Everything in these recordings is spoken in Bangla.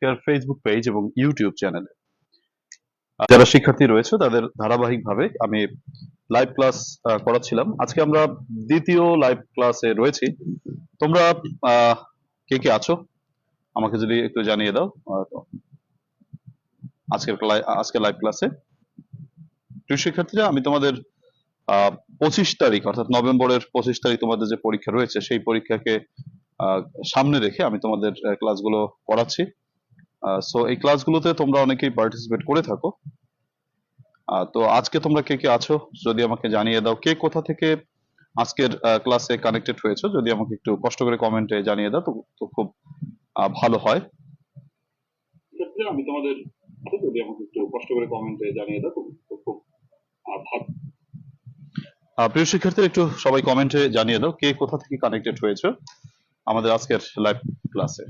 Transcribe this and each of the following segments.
কেয়ার ফেসবুক পেজ এবং ইউটিউব চ্যানেলে যারা শিক্ষার্থী রয়েছে তাদের ধারাবাহিকভাবে আমি লাইভ ক্লাস করাচ্ছিলাম। আজকে আমরা দ্বিতীয় লাইভ ক্লাসে রয়েছি। তোমরা কে কে আছো আমাকে যদি একটু জানিয়ে দাও আজকের লাইভ ক্লাসে। প্রিয় শিক্ষার্থীরা, আমি তোমাদের 25 তারিখ অর্থাৎ নভেম্বরের 25 তারিখ তোমাদের যে পরীক্ষা রয়েছে সেই পরীক্ষাকে সামনে রেখে আমি তোমাদের ক্লাসগুলো করাচ্ছি। সো এই ক্লাসগুলোতে তোমরা অনেকেই পার্টিসিপেট করে থাকো। তো আজকে তোমরা কে কে আছো যদি আমাকে জানিয়ে দাও। কে কোথা থেকে আজকের ক্লাসে কানেক্টেড হয়েছো যদি আমাকে একটু কষ্ট করে কমেন্টে জানিয়ে দাও তো খুব ভালো হয়। আমি তোমাদের যদি আমাকে একটু কষ্ট করে কমেন্টে জানিয়ে দাও তো খুব ভালো। প্রিয় শিক্ষার্থীরা, একটু সবাই কমেন্টে জানিয়ে দাও কে কোথা থেকে কানেক্টেড হয়েছে আমাদের আজকের লাইভ ক্লাসে।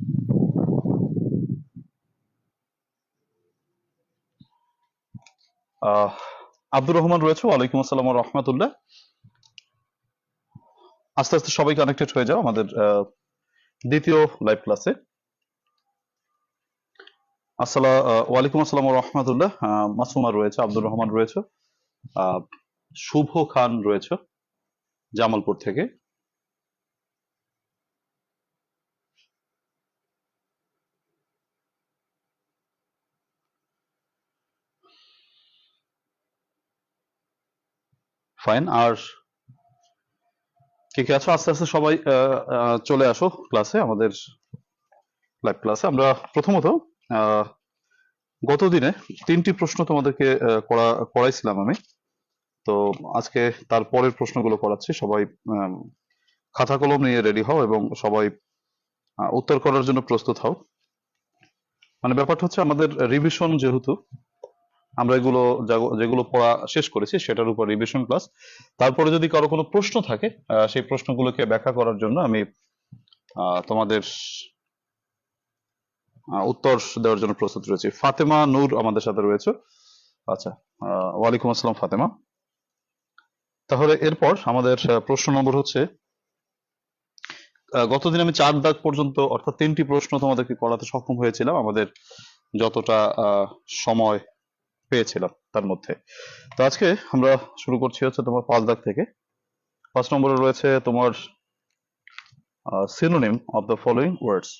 আব্দুর রহমান রয়েছে, ওয়ালাইকুম আসসালাম ওয়া রাহমাতুল্লাহ। আস্তে আস্তে সবাই কানেক্টেড হয়ে যাও আমাদের দ্বিতীয় লাইভ ক্লাসে। ওয়ালাইকুম আসসালাম ওয়া রাহমাতুল্লাহ। মাসুমা রয়েছে, আব্দুর রহমান রয়েছে, শুভ খান রয়েছে জামালপুর থেকে। ফাইন। আর কে কে আছো আস্তে আস্তে সবাই চলে আসো ক্লাসে, আমাদের লাইভ ক্লাসে। আমরা প্রথমত গত দিনে 3টি প্রশ্ন তোমাদেরকে করাইছিলাম আমি। তো আজকে তার পরের প্রশ্নগুলো করাচ্ছি। সবাই খাতা কলম নিয়ে রেডি হও এবং সবাই উত্তর করার জন্য প্রস্তুত হও। মানে ব্যাপারটা হচ্ছে আমাদের রিভিশন, যেহেতু আমরা যেগুলো পড়া শেষ করেছি সেটার উপর রিভিশন ক্লাস। তারপরে যদি কারো কোনো প্রশ্ন থাকে সেই প্রশ্নগুলোকে ব্যাখ্যা করার জন্য আমি তোমাদের উত্তর দেওয়ার জন্য প্রস্তুত রয়েছি। ফাতেমা নূর আমাদের সাথে রয়েছে। আচ্ছা, ওয়ালাইকুম আসসালাম ফাতেমা। তাহলে এরপর আমাদের প্রশ্ন নম্বর হচ্ছে, গতদিন আমি 4 দাগ পর্যন্ত অর্থাৎ 3টি প্রশ্ন তোমাদেরকে করাতে সক্ষম হয়েছিলাম আমাদের যতটা সময় পেয়েছিলাম তার মধ্যে। তো আজকে আমরা শুরু করছি হচ্ছে তোমার 5 দাগ থেকে। 5 নম্বরে রয়েছে তোমার সিনোনিম অফ দ্য ফলোইং ওয়ার্ডস।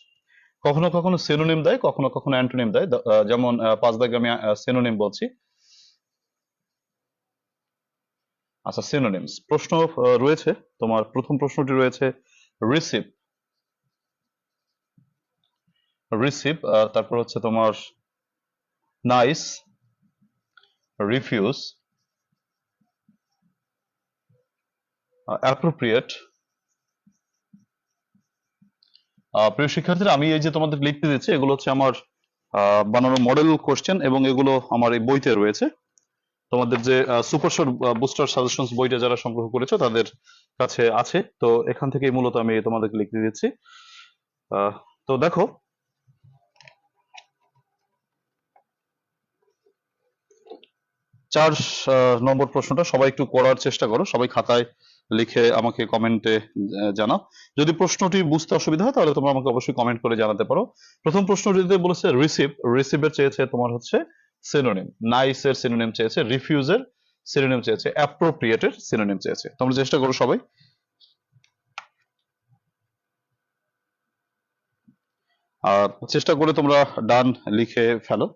কখনো কখনো সিনোনিম দেয়, কখনো কখনো অ্যান্টোনিম দেয়। যেমন 5 দাগে আমি সিনোনিম বলছি। আচ্ছা, সিনোনিমস প্রশ্ন রয়েছে। তোমার প্রথম প্রশ্নটি রয়েছে রিসিভ। তারপর হচ্ছে তোমার নাইস, রিফিউজ, অ্যাপ্রোপ্রিয়েট। প্রিয় শিক্ষার্থীরা, আমি এই যে তোমাদের লিখতে দিচ্ছি এগুলো হচ্ছে আমার বানানো মডেল কোশ্চেন এবং এগুলো আমার এই বইতে রয়েছে। তোমাদের যে সুপার শর্ট বুস্টার সাজেশনস বইটা যারা সংগ্রহ করেছো তাদের কাছে আছে। তো এখান থেকে মূলত আমি তোমাদেরকে লিখতে দিচ্ছি। তো দেখো, চার নম্বর প্রশ্নটা সবাই একটু করার চেষ্টা করো। সবাই খাতায় লিখে আমাকে কমেন্টে জানাও। যদি প্রশ্নটি বুঝতে অসুবিধা হয় তাহলে তোমরা আমাকে অবশ্যই কমেন্ট করে জানাতে পারো। প্রথম প্রশ্নটিতে বলেছে রিসিভের চেয়েছে তোমার হচ্ছে সিনোনিম, নাইসের সিনোনিম চেয়েছে, রিফিউজের সিনোনিম চেয়েছে, অ্যাপ্রোপ্রিয়েটের সিনোনিম চেয়েছে। তোমরা চেষ্টা করো সবাই। চেষ্টা করে তোমরা ডান লিখে ফেলো।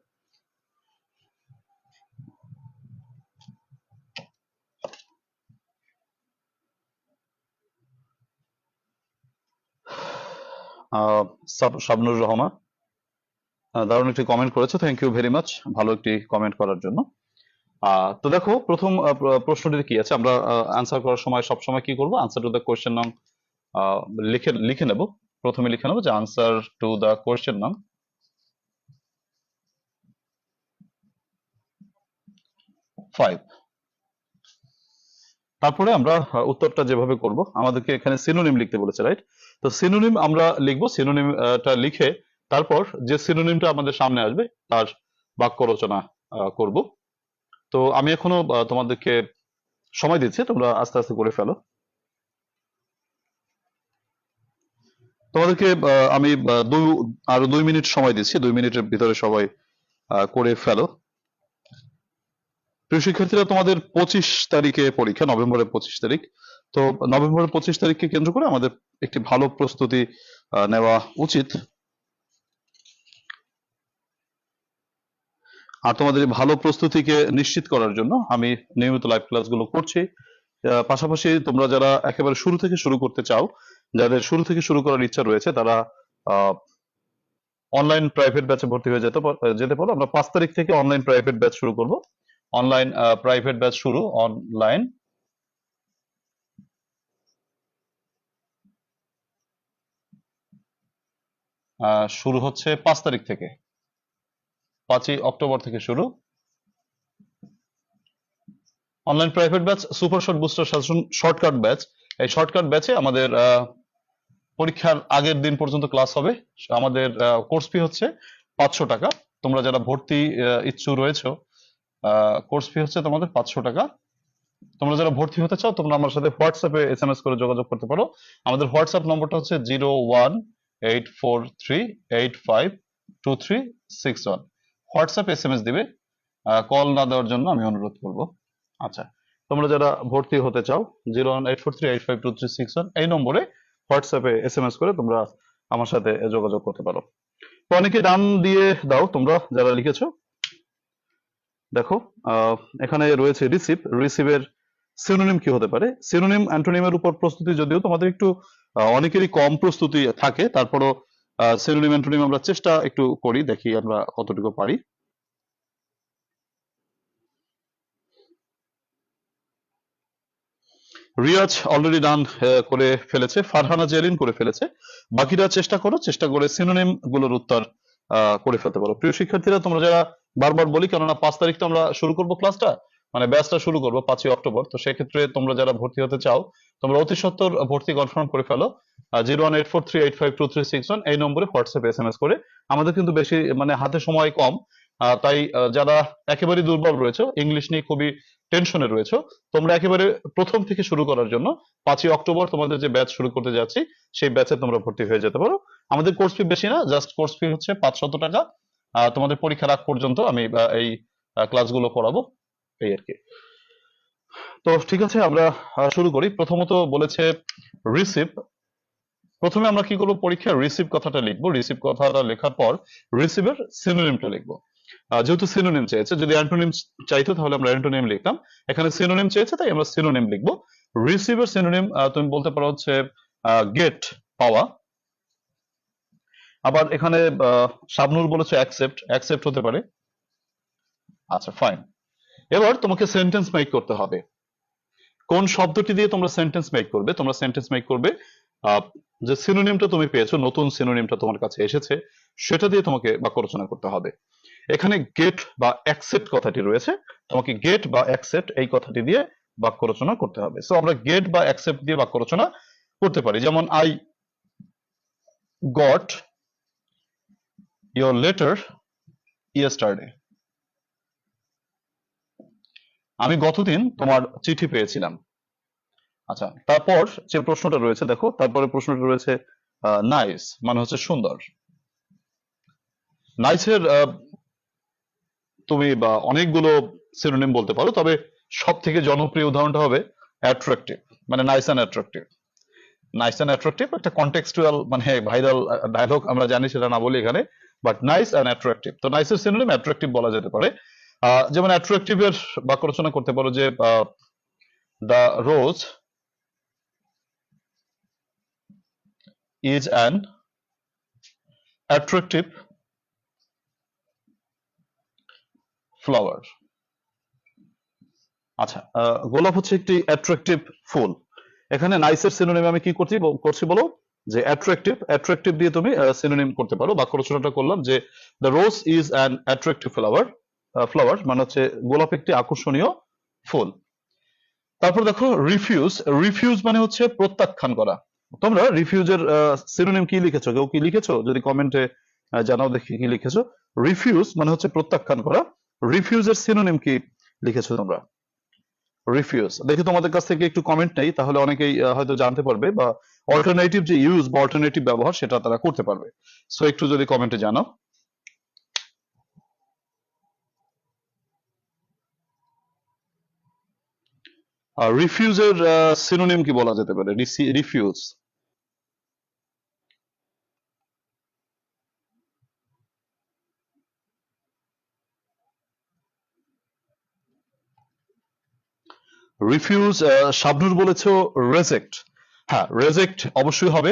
শাবনুর রহমান দারুণ একটি কমেন্ট করেছে, থ্যাংক ইউ ভেরি মাচ ভালো একটি কমেন্ট করার জন্য। তো দেখো, প্রথম প্রশ্নটিতে কি আছে, আমরা আনসার করার সময় সবসময় কি করব, আনসার টু দ্য কোয়েশ্চেন নাম লিখে নেব। প্রথমে লিখে নেব যে আনসার টু দ্য কোয়েশ্চেন নাম 5। তারপরে আমরা উত্তরটা যেভাবে করব, আমাদেরকে এখানে সিনোনিম লিখতে বলেছে, রাইট? তো সিনোনিম আমরা লিখবো, সিনোনিমটা লিখে তারপর যে সিনোনিমটা আমাদের সামনে আসবে তার বাক্য রচনা করব। তো আমি এখনো তোমাদেরকে সময় দিচ্ছি, তোমরা আস্তে আস্তে করে ফেলো। তোমাদেরকে আমি আরো 2 মিনিট সময় দিচ্ছি, 2 মিনিটের ভিতরে সবাই করে ফেলো। প্রিয় শিক্ষার্থীরা, তোমাদের 25 তারিখে পরীক্ষা, নভেম্বরের 25 তারিখ। তো নভেম্বরের 25 তারিখকে কেন্দ্র করে আমাদের একটি ভালো প্রস্তুতি নেওয়া উচিত। আর তোমাদের এই ভালো প্রস্তুতিকে নিশ্চিত করার জন্য আমি নিয়মিত লাইভ ক্লাসগুলো করছি। পাশাপাশি তোমরা যারা একেবারে শুরু থেকে শুরু করতে চাও, যাদের শুরু থেকে শুরু করার ইচ্ছা রয়েছে, তারা অনলাইন প্রাইভেট ব্যাচে ভর্তি হয়ে যেতে পারো। আমরা 5 তারিখ থেকে অনলাইন প্রাইভেট ব্যাচ শুরু করব। অনলাইন প্রাইভেট ব্যাচ শুরু, অনলাইন শুরু হচ্ছে 5 তারিখ থেকে, 5ই অক্টোবর থেকে শুরু। Online private batch super short booster suggestion shortcut batch. এই শর্টকাট ব্যাচে আমাদের পরীক্ষার আগের দিন পর্যন্ত ক্লাস হবে। আমাদের কোর্স ফি হচ্ছে 500 টাকা। তোমরা যারা ভর্তি ইচ্ছুক রয়েছো, কোর্স ফি হচ্ছে তোমাদের 500 টাকা। তোমরা যারা ভর্তি হতে চাও, তোমরা আমার সাথে হোয়াটসঅ্যাপে SMS করে যোগাযোগ করতে পারো। আমাদের হোয়াটসঅ্যাপ নম্বরটা হচ্ছে 018438522361। হোয়াটসঅ্যাপ SMS দিবে, কল না দেওয়ার জন্য আমি অনুরোধ করব। আচ্ছা, তোমরা যারা ভর্তি হতে চাও 018438522361 এই নম্বরে হোয়াটসঅ্যাপে SMS করে তোমরা আমার সাথে যোগাযোগ করতে পারো। তো অনেকে ডান দিয়ে দাও তোমরা যারা লিখেছো। দেখো এখানে রয়েছে রিসিভের সিনোনিম কি হতে পারে। সিনোনিম অ্যান্টোনিমের উপর প্রস্তুতি যদিও তোমাদের একটু অনেকেরই কম প্রস্তুতি থাকে, তারপরও সিনোনিম অ্যান্টোনিম আমরা চেষ্টা একটু করি, দেখি আমরা কতটুকু পারি। রিয়াজ অলরেডি ডান করে ফেলেছে, ফারহানা জেরিন করে ফেলেছে। বাকিরা চেষ্টা করে সিনোনিম গুলোর উত্তর করে ফেলতে পারো। প্রিয় শিক্ষার্থীরা, তোমরা যারা, বারবার বলি কেননা 5 তারিখ তো আমরা শুরু করব ক্লাসটা, মানে ব্যাচটা শুরু করবো 5ই অক্টোবর। তো সেক্ষেত্রে তোমরা যারা ভর্তি হতে চাও, তোমরা অতি সত্বর ভর্তি কনফার্ম করে ফেলো। 018438522361 এই নম্বরে হোয়াটসঅ্যাপে SMS করে। আমাদের কিন্তু বেশি মানে হাতে সময় কম, তাই যারা একেবারে দুর্বল রয়েছে, ইংলিশ নিয়ে খুবই টেনশনে রয়েছে, তোমরা একেবারে প্রথম থেকে শুরু করার জন্য 5ই অক্টোবর তোমাদের যে ব্যাচ শুরু করতে যাচ্ছি, সেই ব্যাচে তোমরা ভর্তি হয়ে যেতে পারো। আমাদের কোর্স ফি বেশি না, জাস্ট কোর্স ফি হচ্ছে 500 টাকা। তোমাদের পরীক্ষার আগ পর্যন্ত আমি এই ক্লাসগুলো করাবো, এই আর কি। তো ঠিক আছে, আমরা শুরু করি। প্রথমত বলেছে রিসিভ। প্রথমে আমরা কি করবো, পরীক্ষায় রিসিভ কথাটা লিখবো। রিসিভ কথাটা লেখার পর রিসিভের সিনোনিমটা লিখবো। যেহেতু সিনোনিম চেয়েছে, যদি অ্যান্টোনিম চাইতো তাহলে আমরা অ্যান্টোনিম লিখতাম। এখানে সিনোনিম চেয়েছে তাই আমরা সিনোনিম লিখবো। রিসিভের সিনোনিম তুমি বলতে পারো হচ্ছে গেট, পাওয়া। আবার এখানে শাবনুর বলেছে অ্যাকসেপ্ট হতে পারে। আচ্ছা, ফাইন। এবার তোমাকে সেন্টেন্স মেক করতে হবে। কোন শব্দটি দিয়ে তোমরা সেন্টেন্স মেক করবে? তোমরা সেন্টেন্স মেক করবে যে সিনোনিমটা তুমি পেয়েছো, নতুন সিনোনিমটা তোমার কাছে এসেছে, সেটা দিয়ে তোমাকে বাক্য রচনা করতে হবে। এখানে গেট বা অ্যাকসেপ্ট কথাটি রয়েছে, তোমাকে গেট বা অ্যাকসেপ্ট এই কথাটি দিয়ে বাক্য রচনা করতে হবে। সো আমরা গেট বা অ্যাকসেপ্ট দিয়ে বাক্য রচনা করতে পারি। যেমন I got your letter yesterday. আমি গতদিন তোমার চিঠি পেয়েছিলাম। আচ্ছা, তারপর যে প্রশ্নটা রয়েছে দেখো, তারপরে প্রশ্নটা রয়েছে নাইস, মানে হচ্ছে সুন্দর। নাইসের তুমি বা অনেকগুলো সিনোনিম বলতে পারো, তবে সব থেকে জনপ্রিয় উদাহরণটা হবে অ্যাট্রাকটিভ, মানে nice and attractive. Nice and attractive একটা কন্টেক্সচুয়াল মানে ভাইরাল ডায়লগ, আমরা জানি, সেটা না বলি এখানে, বাট নাইস অ্যান্ড অ্যাট্রাকটিভ। তো নাইসের সিনোনিম অ্যাট্রাকটিভ বলা যেতে পারে। যেমন অ্যাট্রাকটিভের বাক্য রচনা করতে পারো যে the rose is an attractive flower. আচ্ছা, গোলাপ হচ্ছে একটি অ্যাট্রাকটিভ ফুল। এখানে নাইসের সিনোনিম আমি কি করছি বলো, যে অ্যাট্রাকটিভ দিয়ে তুমি সিনোনিম করতে পারো। বাক্য রচনাটা করলাম যে the rose is an attractive flower মানে হচ্ছে গোলাপ একটি আকর্ষণীয় ফুল। তারপর দেখো রিফিউজ মানে হচ্ছে প্রত্যাখ্যান করা। তোমরা রিফিউজের সিনোনিম কি লিখেছো? কেউ কি লিখেছো? যদি কমেন্টে জানাও দেখি কি লিখেছো। রিফিউজ মানে হচ্ছে প্রত্যাখ্যান করা। রিফিউজের সিনোনিম কি লিখেছো তোমরা? রিফিউজ। দেখি তোমাদের কাছ থেকে একটু কমেন্ট নেই, তাহলে অনেকেই হয়তো জানতে পারবে বা অল্টারনেটিভ যে ইউজ বা অল্টারনেটিভ ব্যবহার সেটা তারা করতে পারবে। সো একটু যদি কমেন্টে জানাও। রিফিউজের সিনোনিম কি বলা যেতে পারে? রিফিউজ। রিফিউজ, শাবনুর বলেছো রেজেক্ট। হ্যাঁ, রেজেক্ট অবশ্যই হবে,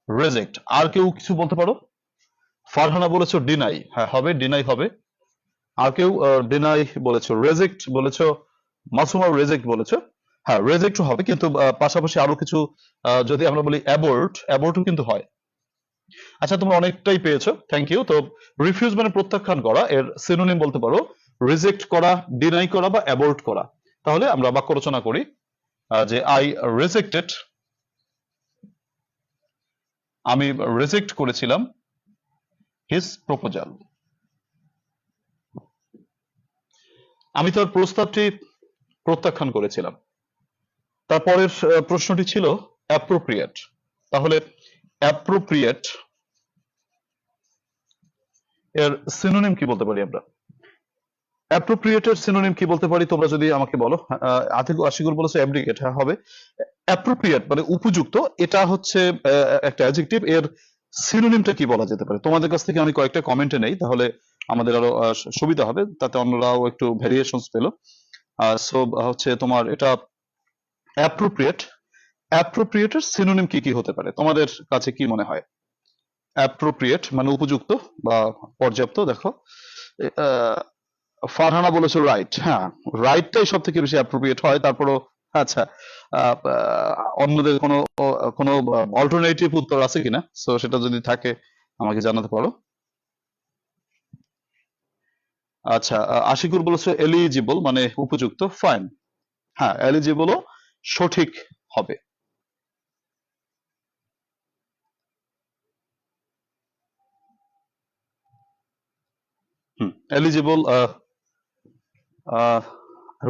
রেজেক্ট। আর কেউ কিছু বলতে পারো? ফারহানা বলেছো ডিনাই, হ্যাঁ হবে, ডিনাই হবে। আর কেউ ডিনাই বলেছো, রেজেক্ট বলেছো, মাসুমা রেজেক্ট বলেছো। হ্যাঁ, রেজেক্ট হবে, কিন্তু পাশাপাশি আরো কিছু যদি আমরা বলি অ্যাবর্ট, অ্যাবর্টও কিন্তু হয়। আচ্ছা, তোমরা অনেকটাই পেয়েছো, থ্যাংক ইউ। তো রিফিউজ মানে প্রত্যাখ্যান করা, এর সিনোনিম বলতে পারো রিজেক্ট করা, ডিনাই করা বা অ্যাবর্ট করা। তাহলে আমরা বাক্য রচনা করি যে আই রিজেক্টেড, আমি রিজেক্ট করেছিলাম হিজ প্রপোজাল, আমি তার প্রস্তাবটি প্রত্যাখ্যান করেছিলাম। তারপরের প্রশ্নটি ছিল অ্যাপ্রোপ্রিয়েট। তাহলে অ্যাপ্রোপ্রিয়েট এর সিনোনিম কি বলতে পারি আমরা? অ্যাপ্রোপ্রিয়েটের সিনোনিম কি বলতে পারি তোমরা যদি আমাকে বলো। আশিকুর বলেছে অ্যাব্ডিকেট, হ্যাঁ হবে। অ্যাপ্রোপ্রিয়েট মানে উপযুক্ত, এটা হচ্ছে একটা অ্যাডজেক্টিভ। এর সিনোনিমটা কি বলা যেতে পারে? তোমাদের কাছ থেকে আমি কয়েকটা কমেন্টে নেই, তাহলে আমাদের আরো সুবিধা হবে, তাতে অন্যরাও একটু ভ্যারিয়েশনস পেলো। সো হচ্ছে তোমার এটা অ্যাপ্রোপ্রিয়েট। অ্যাপ্রোপ্রিয়েটের সিনোনিম কি কি হতে পারে তোমাদের কাছে কি মনে হয়? অ্যাপ্রোপ্রিয়েট মানে উপযুক্ত বা পর্যাপ্ত। দেখো ফারহানা বলেছে রাইট, হ্যাঁ রাইটটাই সব থেকে বেশি অ্যাপ্রোপ্রিয়েট হয়। তারপরও আচ্ছা, অন্যদের কোনো কোনো অল্টারনেটিভ উত্তর আছে কিনা, সো সেটা যদি থাকে আমাকে জানাতে পারো। আচ্ছা, আশিকুর বলেছে এলিজিবল মানে উপযুক্ত, ফাইন। হ্যাঁ, এলিজিবলও সঠিক হবে। এলিজিবল।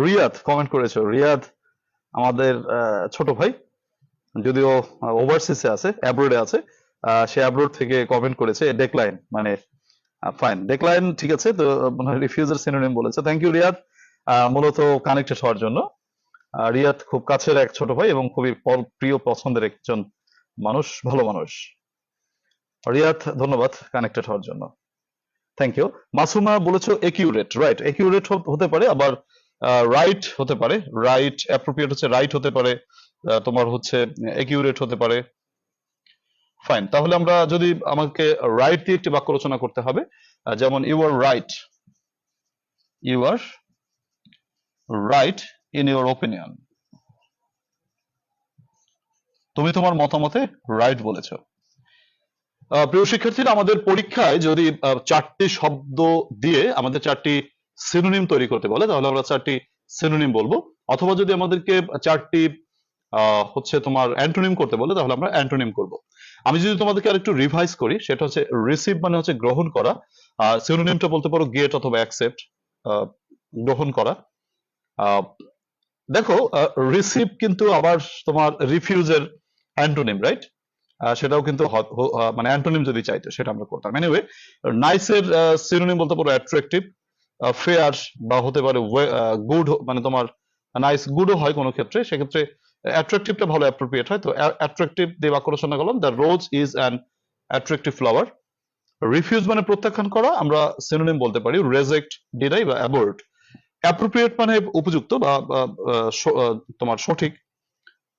রিয়াদ কমেন্ট করেছো, রিয়াদ আমাদের ছোট ভাই, যদিও ওভারসিসে আছে, অ্যাব্রোডে আছে। সে অ্যাব্রোড থেকে কমেন্ট করেছে ডেক্লাইন মানে ফাইন, ডেক্লাইন ঠিক আছে। তো রিফিউজের সিনোনিম বলেছে, থ্যাংক ইউ রিয়াদ, মূলত কানেক্টেড হওয়ার জন্য। রিয়াদ খুব কাছের এক ছোট ভাই এবং খুবই প্রিয় পছন্দের একজন মানুষ, ভালো মানুষ। রিয়াদ ধন্যবাদ কানেক্টেড হওয়ার জন্য, থ্যাংক ইউ। মাসুমা বলেছো একিউরেট, রাইট, একিউরেট হতে পারে, আবার রাইট হতে পারে। রাইট অ্যাপ্রোপ্রিয়েট হচ্ছে রাইট হতে পারে, তোমার হচ্ছে একিউরেট হতে পারে। ফাইন, তাহলে আমরা যদি আমাকে রাইট দিয়ে একটি বাক্য রচনা করতে হবে, যেমন you are right, you are right in your opinion, তুমি তোমার মতামতে রাইট বলেছো। প্রিয় শিক্ষার্থীরা, আমাদের পরীক্ষায় যদি চারটি শব্দ দিয়ে আমাদের চারটি সিনোনিম তৈরি করতে বলে, তাহলে আমরা চারটি সিনোনিম বলবো। অথবা যদি আমাদেরকে চারটি হচ্ছে তোমার অ্যান্টোনিম করতে বলে, তাহলে আমরা অ্যান্টোনিম করব। আমি যদি তোমাদেরকে আরেকটু রিভাইজ করি, সেটা হচ্ছে রিসিভ মানে হচ্ছে গ্রহণ করা, সিনোনিমটা বলতে পারো গেট অথবা অ্যাকসেপ্ট, গ্রহণ করা। দেখো, রিসিভ কিন্তু আবার তোমার রিফিউজের অ্যান্টোনিম, রাইট? সেটাও কিন্তু মানে অ্যান্টোনিম যদি চাইতো সেটা আমরা করতাম। এনিওয়ে, নাইসের সিনোনিম বলতে পারো অ্যাট্রাকটিভ, ফেয়ার বা হতে পারে গুড, মানে তোমার নাইস গুডও হয় কোনো ক্ষেত্রে, সেক্ষেত্রে অ্যাট্রাকটিভটা ভালো অ্যাপ্রোপ্রিয়েট হয়। তো অ্যাট্রাকটিভ দিয়ে বাক্য রচনা করলাম, the rose is an attractive flower. Refuse মানে প্রত্যাখ্যান করা, আমরা সিনোনিম বলতে পারি রেজেক্ট, ডিনাই বা অ্যাবর্ট। অ্যাপ্রোপ্রিয়েট মানে উপযুক্ত বা তোমার সঠিক,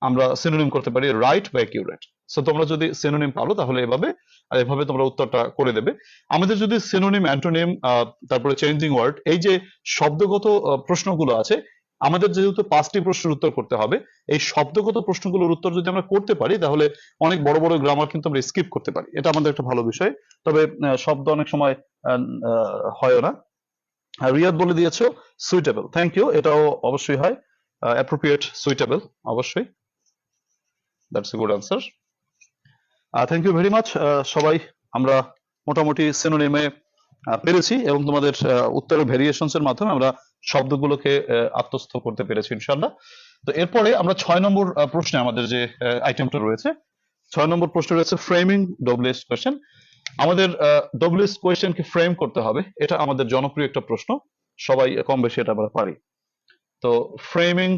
আমরা সিনোনিম করতে পারি রাইট বা অ্যাকিউরেট। সো তোমরা যদি সিনোনিম পারো তাহলে এভাবে তোমরা উত্তরটা করে দেবে। আমাদের যদি সিনোনিম, অ্যান্টোনিম, তারপরে চেঞ্জিং ওয়ার্ড, এই যে শব্দগত প্রশ্নগুলো আছে, আমাদের যেহেতু 5টি প্রশ্নের উত্তর করতে হবে, এই শব্দগত প্রশ্নগুলোর উত্তর যদি আমরা করতে পারি, তাহলে অনেক বড় বড় গ্রামার কিন্তু আমরা স্কিপ করতে পারি। এটা আমাদের একটা ভালো বিষয়। তবে শব্দ অনেক সময় হয় না। রিয়াদ বলে দিয়েছো সুইটেবল, থ্যাংক ইউ, এটাও অবশ্যই হয়। অ্যাপ্রোপ্রিয়েট, সুইটেবল অবশ্যই, that's a good answer. Thank you very much সবাই। আমরা মোটামুটি সিনোনিমে পেরেছি এবং তোমাদের উত্তরের ভেরিয়েশনস এর মাধ্যমে আমরা শব্দগুলোকে আত্মস্থ করতে পেরেছি ইনশাআল্লাহ। তো এরপরে আমরা 6 নম্বর প্রশ্নে আমাদের যে আইটেমটা রয়েছে, 6 নম্বর প্রশ্ন রয়েছে ফ্রেমিং ডব্লিউএস কোয়েশ্চেন। আমাদের ডব্লিউএস কোয়েশ্চেনকে ফ্রেম করতে হবে, এটা আমাদের জনপ্রিয় একটা প্রশ্ন, সবাই কম বেশি এটা আমরা পারি। তো ফ্রেমিং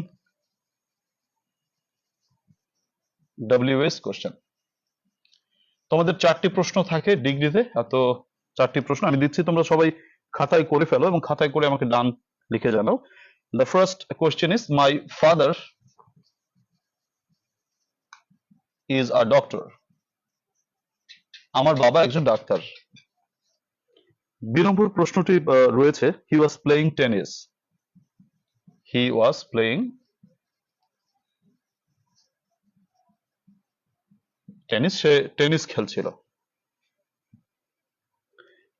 ডব্লিউএস কোয়েশ্চেন, তোমাদের 4টি প্রশ্ন থাকে ডিগ্রিতে, তো 4টি প্রশ্ন আমি দিচ্ছি, তোমরা সবাই খাতায় করে ফেলো এবং খাতায় করে আমাকে ডান লিখে জানাও। The first question is my father is a doctor. আমার বাবা একজন ডাক্তার। 2 নম্বর প্রশ্নটি রয়েছে he was playing tennis. He was playing tennis, সে টেনিস খেলছিল।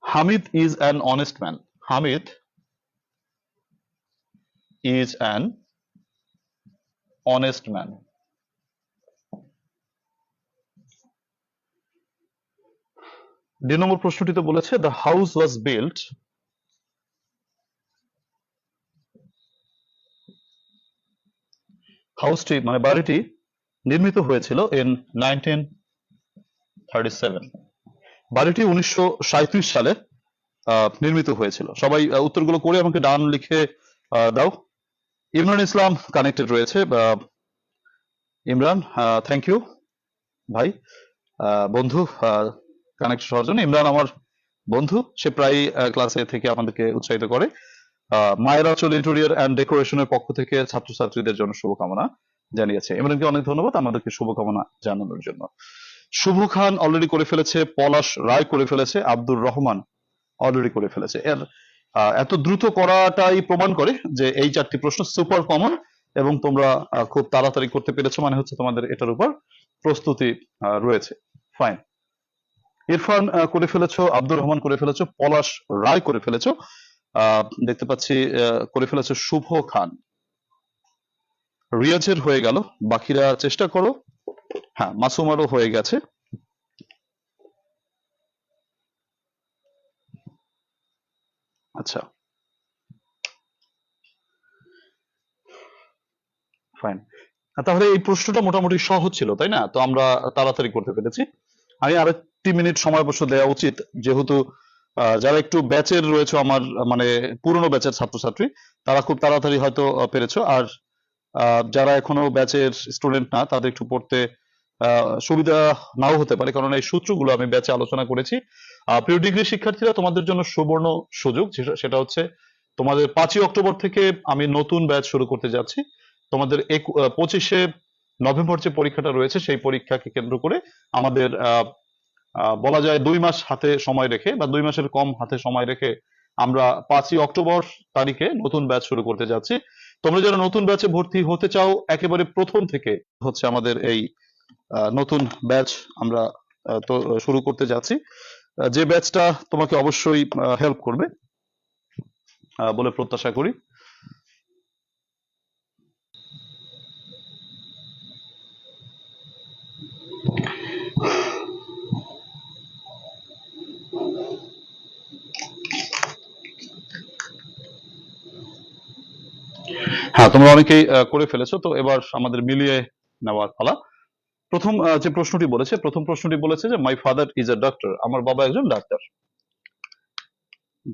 Hamid is an honest man. Hamid is an honest man. দুই নম্বর প্রশ্নটিতে বলেছে দ্য হাউস ওয়াজ বিল্ট। হাউসটি মানে বাড়িটি নির্মিত হয়েছিল ইন 1937। বাড়িটি 1937 সালে নির্মিত হয়েছিল। সবাই উত্তরগুলো করে আমাকে ডান লিখে দাও। ইমরান ইসলাম কানেক্টেড রয়েছে। ইমরান, থ্যাংক ইউ ভাই, বন্ধু কানেক্ট হওয়ার জন্য। ইমরান আমার বন্ধু, সে প্রায় ক্লাসে থেকে আমাদেরকে উৎসাহিত করে। মায়ের আঁচল ইন্টেরিয়র অ্যান্ড ডেকোরেশনের পক্ষ থেকে ছাত্রছাত্রীদের জন্য শুভকামনা জানিয়েছে। ইমরানকে অনেক ধন্যবাদ আমাদেরকে শুভকামনা জানানোর জন্য। শুভ খান অলরেডি করে ফেলেছে, পলাশ রায় করে ফেলেছে, আব্দুর রহমান অলরেডি করে ফেলেছে। এর এত দ্রুত করাটাই প্রমাণ করে যে এই 4টি প্রশ্ন সুপার কমন এবং তোমরা খুব তাড়াতাড়ি করতে পেরেছো, মানে হচ্ছে তোমাদের এটার উপর প্রস্তুতি রয়েছে। ফাইন। ইরফান করে ফেলেছো, আব্দুর রহমান করে ফেলেছো, পলাশ রায় করে ফেলেছো, দেখতে পাচ্ছি করে ফেলেছো শুভ খান। রিয়াজের হয়ে গেল, বাকিরা চেষ্টা করো। হ্যাঁ, মাসুমারও হয়ে গেছে। আচ্ছা, ফাইন। তাহলে এই প্রশ্নটা মোটামুটি সহজ ছিল, তাই না? তো আমরা তাড়াতাড়ি করতে পেরেছি। আমি আরেকটি মিনিট সময় অবশ্য দেওয়া উচিত, যেহেতু যারা একটু ব্যাচের রয়েছে আমার, মানে পুরনো ব্যাচের ছাত্রছাত্রী, তারা খুব তাড়াতাড়ি হয়তো পেরেছো। আর যারা এখনো ব্যাচের স্টুডেন্ট না, তাদের একটু পড়তে সুবিধা নাও হতে পারে, কারণ এই সূত্রগুলো আমি ব্যাচে আলোচনা করেছি। প্রিয় ডিগ্রি শিক্ষার্থীরা, তোমাদের জন্য সুবর্ণ সুযোগ, সেটা হচ্ছে তোমাদের 5ই অক্টোবর থেকে আমি নতুন ব্যাচ শুরু করতে যাচ্ছি। তোমাদের 25শে নভেম্বর যে পরীক্ষাটা রয়েছে, সেই পরীক্ষাকে কেন্দ্র করে আমাদের বলা যায় 2 মাস হাতে সময় রেখে, বা 2 মাসের কম হাতে সময় রেখে আমরা 5ই অক্টোবর তারিখে নতুন ব্যাচ শুরু করতে যাচ্ছি। তোমরা যারা নতুন ব্যাচে ভর্তি হতে চাও, একেবারে প্রথম থেকে হচ্ছে আমাদের এই নতুন ব্যাচ আমরা তো শুরু করতে যাচ্ছি, যে ব্যাচটা তোমাকে অবশ্যই হেল্প করবে বলে প্রত্যাশা করি। হ্যাঁ, তোমরা অনেকেই করে ফেলেছো, তো এবার আমাদের মিলিয়ে নেওয়ার পালা। প্রথম যে প্রশ্নটি বলেছে, প্রথম প্রশ্নটি বলেছে যে মাই ফাদার ইজ আ ডক্টর। আমার বাবা একজন ডাক্তার।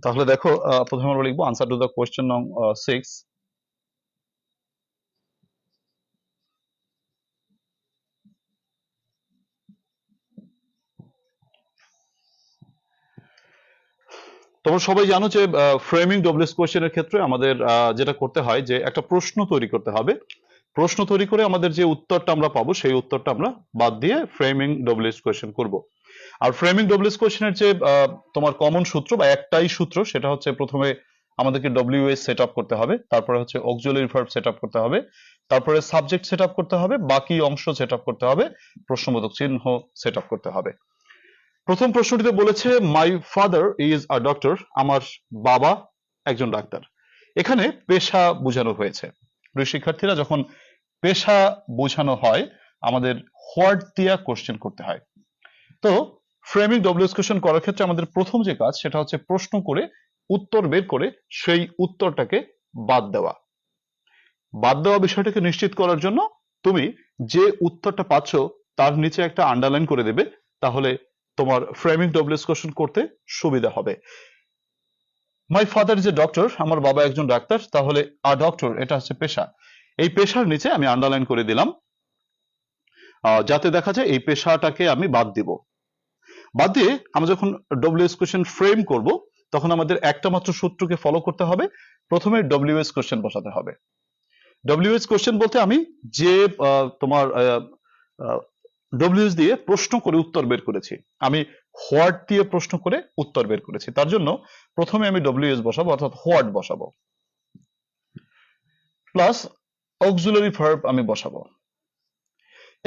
তাহলে দেখো, প্রথমে আমরা লিখবো আনসার টু দ্য কোয়েশ্চেন নং 6। তোমরা সবাই জানো যে ফ্রেমিং ডব্লিউএস কোয়েশ্চেনের ক্ষেত্রে আমাদের যেটা করতে হয়, যে একটা প্রশ্ন তৈরি করতে হবে। প্রশ্ন তৈরি করে আমাদের যে উত্তরটা আমরা পাবো, সেই উত্তরটা আমরা বাদ দিয়ে ফ্রেমিং ডব্লিউএস কোয়েশ্চেন করব। আর ফ্রেমিং ডব্লিউএস কোয়েশ্চেনের যে তোমার কমন সূত্র বা একটাই সূত্র, সেটা হচ্ছে প্রথমে আমাদেরকে ডব্লিউএস সেট আপ করতে হবে, তারপরে হচ্ছে অক্সিলারি ভার্ব সেট আপ করতে হবে, তারপরে সাবজেক্ট সেট আপ করতে হবে, বাকি অংশ সেট আপ করতে হবে, প্রশ্নবোধক চিহ্ন সেট আপ করতে হবে। প্রথম প্রশ্নটিতে বলেছে মাই ফাদার ইজ আ ডক্টর। আমার বাবা একজন ডাক্তার। এখানে পেশা বোঝানো হয়েছে। প্রিয় শিক্ষার্থীরা, যখন পেশা বোঝানো হয়, আমাদের হোয়াট দিয়া কোশ্চেন করতে হয়। তো ফ্রেমিং ডব্লিউএস কোশ্চেন করার ক্ষেত্রে আমাদের প্রথম যে কাজ, সেটা হচ্ছে প্রশ্ন করে উত্তর বের করে সেই উত্তরটাকে বাদ দেওয়া। বাদ দেওয়া বিষয়টাকে নিশ্চিত করার জন্য তুমি যে উত্তরটা পাচ্ছ তার নিচে একটা আন্ডারলাইন করে দেবে, তাহলে তোমার ফ্রেমিং ডব্লিউএস কোশ্চেন করতে সুবিধা হবে। মাই ফাদার ইজ এ ডক্টর, আমার বাবা একজন ডাক্তার, তাহলে আ ডক্টর এটা হচ্ছে পেশা, এই পেশার নিচে আমি আন্ডারলাইন করে দিলাম যাতে দেখা যায় এই পেশাটাকে আমি বাদ দিব। বাদ দিয়ে আমরা যখন ডব্লিউএস কোশ্চেন ফ্রেম করব তখন আমাদের একটা মাত্র সূত্রকে ফলো করতে হবে, প্রথমে ডব্লিউএস কোশ্চেন বসাতে হবে। ডব্লিউএস কোশ্চেন বলতে আমি যে তোমার ডব্লিউএস দিয়ে প্রশ্ন করে উত্তর বের করেছি, আমি হোয়াট দিয়ে প্রশ্ন করে উত্তর বের করেছি, তার জন্য প্রথমে আমি ডব্লিউএস বসাবো অর্থাৎ হোয়াট বসাবো, প্লাস অক্সিলারি ভার্ব আমি বসাবো।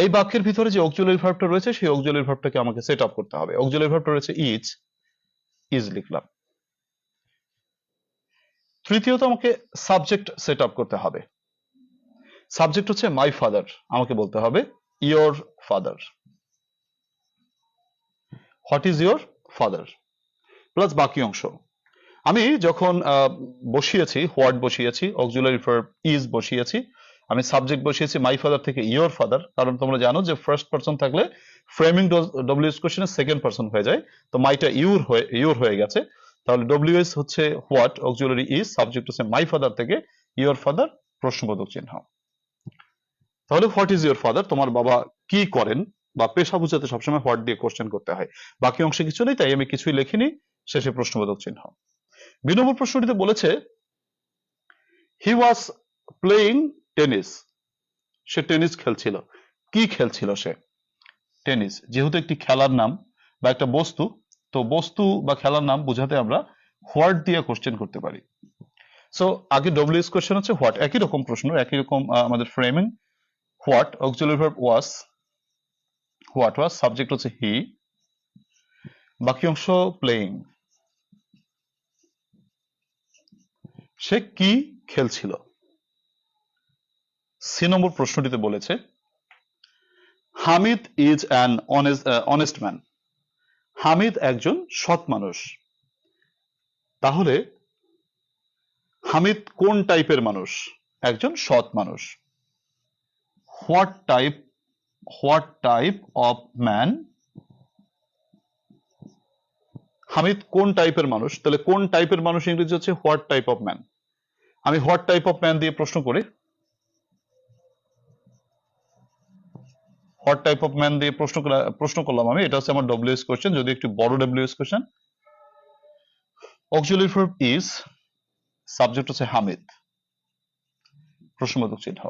এই বাক্যের ভিতরে যে অক্সিলারি ভার্বটা রয়েছে সেই অক্সিলারি ভার্বটাকে আমাকে সেট আপ করতে হবে। অক্সিলারি ভার্বটা রয়েছে ইজ লিখলাম। তৃতীয়ত আমাকে সাবজেক্ট সেট আপ করতে হবে। সাবজেক্ট হচ্ছে মাই ফাদার, আমাকে বলতে হবে your father. What is your father plus বাকি অংশ। আমি যখন বসিয়েছি হোয়াট বসিয়েছি, অক্সিলারি ভার্ব ইজ বসিয়েছি, আমি সাবজেক্ট বসিয়েছি মাই ফাদার থেকে ইয়োর ফাদার, কারণ তোমরা জানো যে ফার্স্ট পারসন থাকলে ফ্রেমিং ডব্লিউএস কোশ্চেনের সেকেন্ড পারসন হয়ে যায়, তো মাইটা ইউর হয়ে গেছে, তাহলে ডব্লিউএস হচ্ছে হোয়াট, অক্সিলারি ইজ, সাবজেক্ট হচ্ছে মাই ফাদার থেকে ইয়োর ফাদার, প্রশ্নবোধক চিহ্ন। তাহলে হোয়াট ইজ ইয়োর ফাদার, তোমার বাবা কি করেন, বা পেশা বোঝাতে সবসময় হোয়াট দিয়ে কোশ্চেন করতে হয়। বাকি অংশে কিছু নেই তাই আমি কিছুই লিখিনি, শেষে প্রশ্নবোধক চিহ্ন। ২ নম্বর প্রশ্নটিতে বলেছে হি ওয়াজ প্লেইং টেনিস, সে টেনিস খেলছিল। কি খেলছিল সে? টেনিস যেহেতু একটি খেলার নাম বা একটা বস্তু, তো বস্তু বা খেলার নাম বোঝাতে আমরা হোয়াট দিয়ে কোশ্চেন করতে পারি। সো আগে ডব্লিউএস কোশ্চেন হচ্ছে হোয়াট, একই রকম প্রশ্ন, একই রকম আমাদের framing. What, auxiliary verb was, what was, subject হচ্ছে হি, বাকি অংশ প্লেইং, সে কি খেলছিল। সি নম্বর প্রশ্নটিতে বলেছে Hamid is an honest man, Hamid একজন সৎ মানুষ। তাহলে হামিদ কোন টাইপের মানুষ? একজন সৎ মানুষ। What type of man, Hamid কোন টাইপের মানুষ, তাহলে কোন টাইপের মানুষ ইংরেজি হচ্ছে হোয়াট টাইপ অফ ম্যান। আমি হোয়াট টাইপ অফ ম্যান দিয়ে প্রশ্ন করি, হোয়াট টাইপ অফ ম্যান দিয়ে প্রশ্ন করলাম আমি, এটা হচ্ছে আমার ডব্লিউএস কোশ্চেন, যদি একটু বড় WS question. Auxiliary verb is, subject হচ্ছে হামিদ, প্রশ্নবোধক চিহ্ন।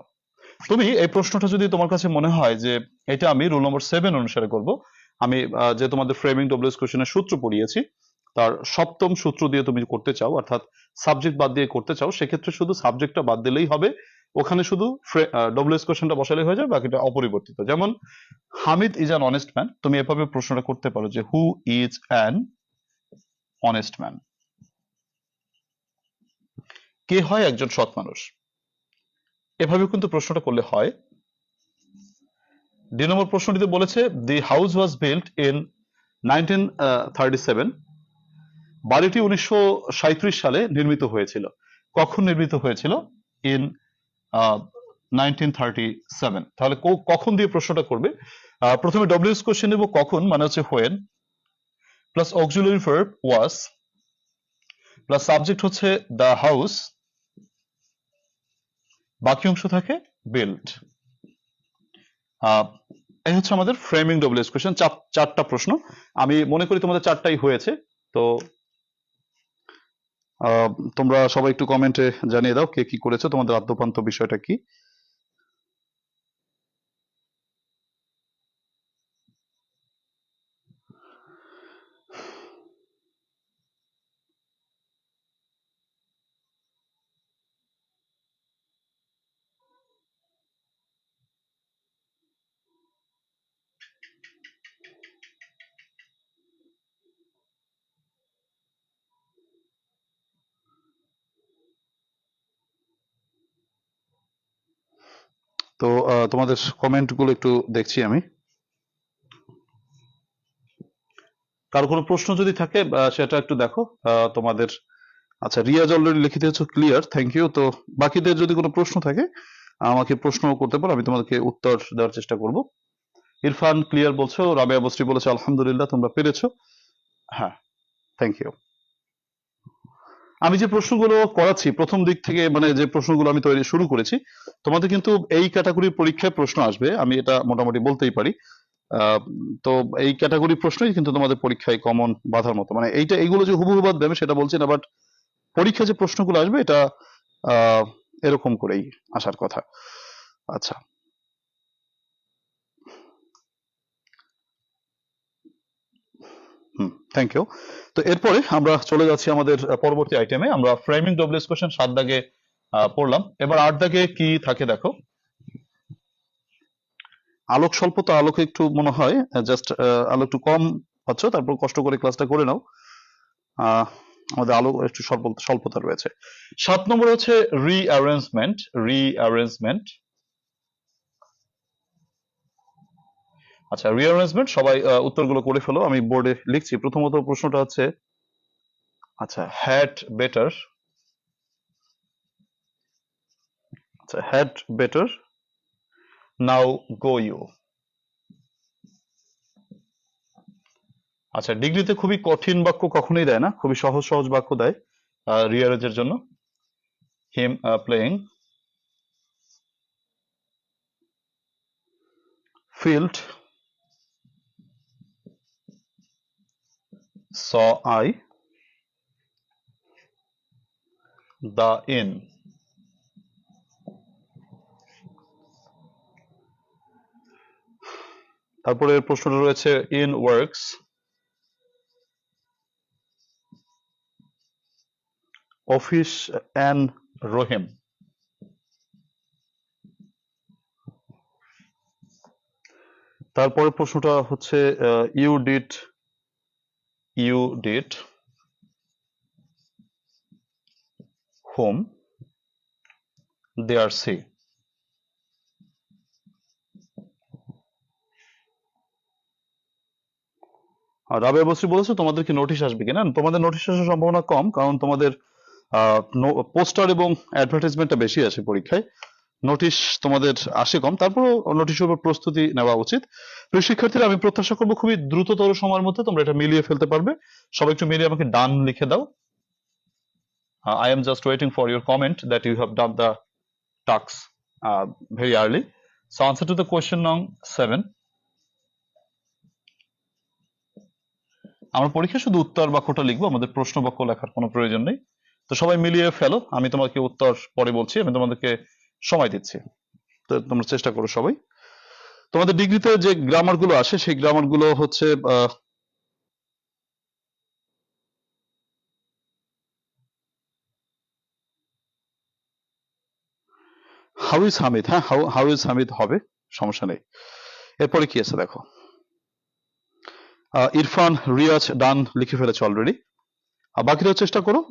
তুমি এই প্রশ্নটা যদি তোমার কাছে মনে হয় যে এটা আমি রুল নম্বর 7 অনুসারে করব, আমি যে তোমাদের ফ্রেমিং ডব্লিউএস কোশ্চেনের সূত্র পড়িয়েছি তার সপ্তম সূত্র দিয়ে তুমি করতে চাও, অর্থাৎ সাবজেক্ট বাদ দিয়ে করতে চাও, সেক্ষেত্রে শুধু সাবজেক্টটা বাদ দিলেই হবে, ওখানে শুধু ডব্লিউএস কোশ্চেনটা বসালে হয়ে যাবে, বাকিটা অপরিবর্তিত। যেমন Hamid is an honest man, তুমি এভাবে প্রশ্নটা করতে পারো যে who is an honest man, কে হয় একজন সৎ মানুষ, এভাবে কিন্তু প্রশ্নটা করলে হয়। ২ নম্বর প্রশ্নটিতে বলেছে the house was built in 1937, বাড়িটি 1937 সালে নির্মিত হয়েছিল। কখন নির্মিত হয়েছিল? ইন 1937। তাহলে কখন দিয়ে প্রশ্নটা করবে? প্রথমে ডব্লিউএস কোশ্চেন নেব, কখন মানে হচ্ছে when, plus auxiliary verb was, plus subject হচ্ছে দ্য হাউস, বাকি অংশ থাকে বিল্ট। এই হচ্ছে আমাদের ফ্রেমিং ডব্লিউএস কোশ্চেন, চারটা প্রশ্ন। আমি মনে করি তোমাদের চারটাই হয়েছে, তো তোমরা সবাই একটু কমেন্টে জানিয়ে দাও কে কি করেছো, তোমাদের আদ্যপান্ত বিষয়টা কি। তো তোমাদের কমেন্ট গুলো একটু দেখছি আমি, কারো কোনো প্রশ্ন যদি থাকে সেটা একটু দেখো। তোমাদের আচ্ছা, রিয়াজ অলরেডি লিখে দিয়েছো, ক্লিয়ার, থ্যাংক ইউ। তো বাকিদের যদি কোনো প্রশ্ন থাকে আমাকে প্রশ্ন করতে পারো, আমি তোমাদেরকে উত্তর দেওয়ার চেষ্টা করব। ইরফান ক্লিয়ার বলছো, রাবেয়া বস্রি বলেছো আলহামদুলিল্লাহ তোমরা পেরেছো। হ্যাঁ, থ্যাংক ইউ। আমি যে প্রশ্নগুলো করাচ্ছি প্রথম দিক থেকে, মানে যে প্রশ্নগুলো আমি তৈরি শুরু করেছি, তোমাদের কিন্তু এই ক্যাটাগরির পরীক্ষায় প্রশ্ন আসবে, আমি এটা মোটামুটি বলতেই পারি। আহ, তো এই ক্যাটাগরি প্রশ্নই কিন্তু তোমাদের পরীক্ষায় কমন বাঁধার মতো, মানে এইগুলো যে হুবহু বাদ দেবে সেটা বলছি না, বাট পরীক্ষা যে প্রশ্নগুলো আসবে এটা আহ, এরকম করেই আসার কথা। আচ্ছা, হুম, থ্যাংক ইউ। তো এরপরে আমরা চলে যাচ্ছি আমাদের পরবর্তী আইটেমে। আমরা ফ্রেমিং ডব্লিউএস কোশ্চেন 7 দাগে পড়লাম, এবার 8 দাগে কি থাকে দেখো। আলোক স্বল্পতা, আলোকে একটু মনে হয় জাস্ট আলো একটু কম পাচ্ছ, তারপর কষ্ট করে ক্লাসটা করে নাও। আহ, আমাদের আলো একটু স্বল্পতা রয়েছে। 7 নম্বর হচ্ছে রিঅ্যারেঞ্জমেন্ট। রিঅ্যারেঞ্জমেন্ট, আচ্ছা রিঅ্যারেঞ্জমেন্ট সবাই উত্তরগুলো করে ফেলো, আমি বোর্ডে লিখছি। প্রথমত প্রশ্নটা হচ্ছে, আচ্ছা হ্যাড বেটার, আচ্ছা had better now go you. আচ্ছা, ডিগ্রিতে খুবই কঠিন বাক্য কখনোই দেয় না, খুবই সহজ সহজ বাক্য দেয় রিয়ারেজের জন্য। Him playing field saw I the in. তারপরে প্রশ্নটা রয়েছে in works office and Rahim. তারপরে প্রশ্নটা হচ্ছে you did whom there see. আর রাবেয়া বসরি বলেছে তোমাদের কি নোটিশ আসবে কিনা, তোমাদের নোটিশ আসার সম্ভাবনা কম, কারণ তোমাদের পোস্টার এবং অ্যাডভার্টাইজমেন্টটা বেশি আছে পরীক্ষায়, নোটিশ তোমাদের আসে কম, তারপরও নোটিশের উপর প্রস্তুতি নেওয়া উচিত। প্রিয় শিক্ষার্থীরা, আমি প্রত্যাশা করবো খুবই দ্রুততর সময়ের মধ্যে তোমরা এটা মিলিয়ে ফেলতে পারবে। সবাই একটু মিলিয়ে আমাকে ডান লিখে দাও। I am just waiting for your comment that you have done the task very early. So answer to the question নং 7। আমরা পরীক্ষায় শুধু উত্তর বাক্যটা লিখবো, আমাদের প্রশ্ন বাক্য লেখার কোনো প্রয়োজন নেই। তো সবাই মিলিয়ে ফেলো, আমি তোমাকে উত্তর পরে বলছি, আমি তোমাদেরকে সময় দিচ্ছি। তো তোমরা চেষ্টা করো সবাই। তোমাদের ডিগ্রিতে যে গ্রামার গুলো আসে সেই গ্রামার গুলো হচ্ছে হাউ ইজ হামিদ, হ্যাঁ হাউ ইজ হামিদ হবে, সমস্যা নেই। এরপরে কি আছে দেখো, ইরফান রিয়াজ ডান লিখে ফেলেছে অলরেডি, বাকিরাও চেষ্টা করো।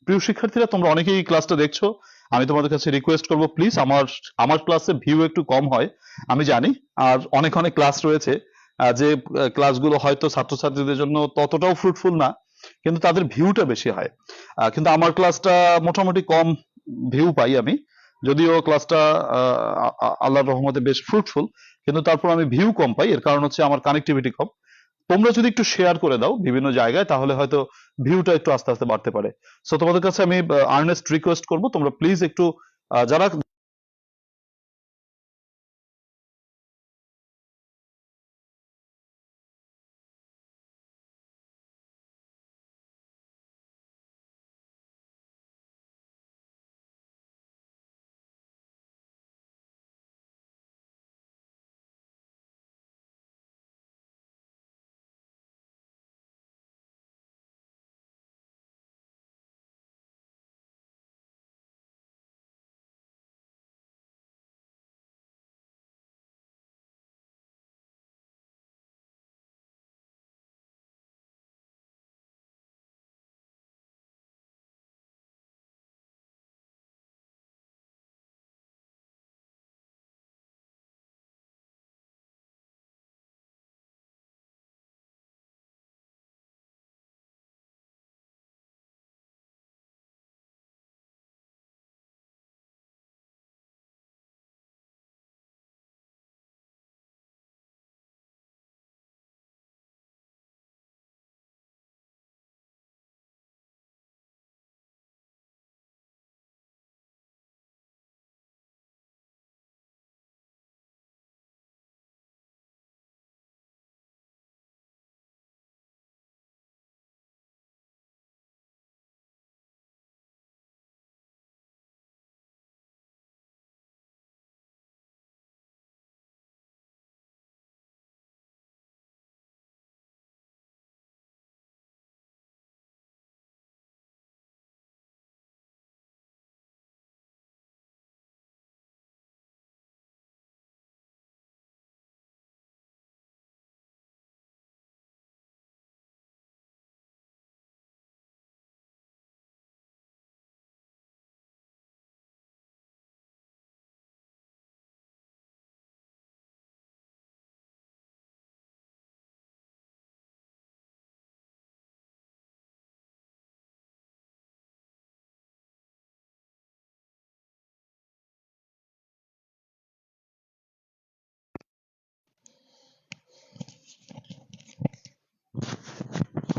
প্রিয় শিক্ষার্থীরা, তোমরা অনেকেই ক্লাসটা দেখছো, আমি তোমাদের কাছে রিকোয়েস্ট করবো প্লিজ, আমার আমার ক্লাসে ভিউ একটু কম হয় আমি জানি, আর অনেক অনেক ক্লাস রয়েছে যে ক্লাসগুলো হয়তো ছাত্রছাত্রীদের জন্য ততটাও ফ্রুটফুল না, কিন্তু তাদের ভিউটা বেশি হয়। কিন্তু আমার ক্লাসটা মোটামুটি কম ভিউ পাই আমি, যদিও ক্লাসটা আল্লাহর রহমতে বেশ ফ্রুটফুল, কিন্তু তারপর আমি ভিউ কম পাই, এর কারণ হচ্ছে আমার কানেক্টিভিটি কম। তোমরা যদি একটু শেয়ার করে দাও বিভিন্ন জায়গায়, তাহলে হয়তো ভিউটা একটু আস্তে আস্তে বাড়তে পারে। সো তোমাদের কাছে আমি আর্নেস্ট রিকোয়েস্ট করবো, তোমরা প্লিজ একটু যারা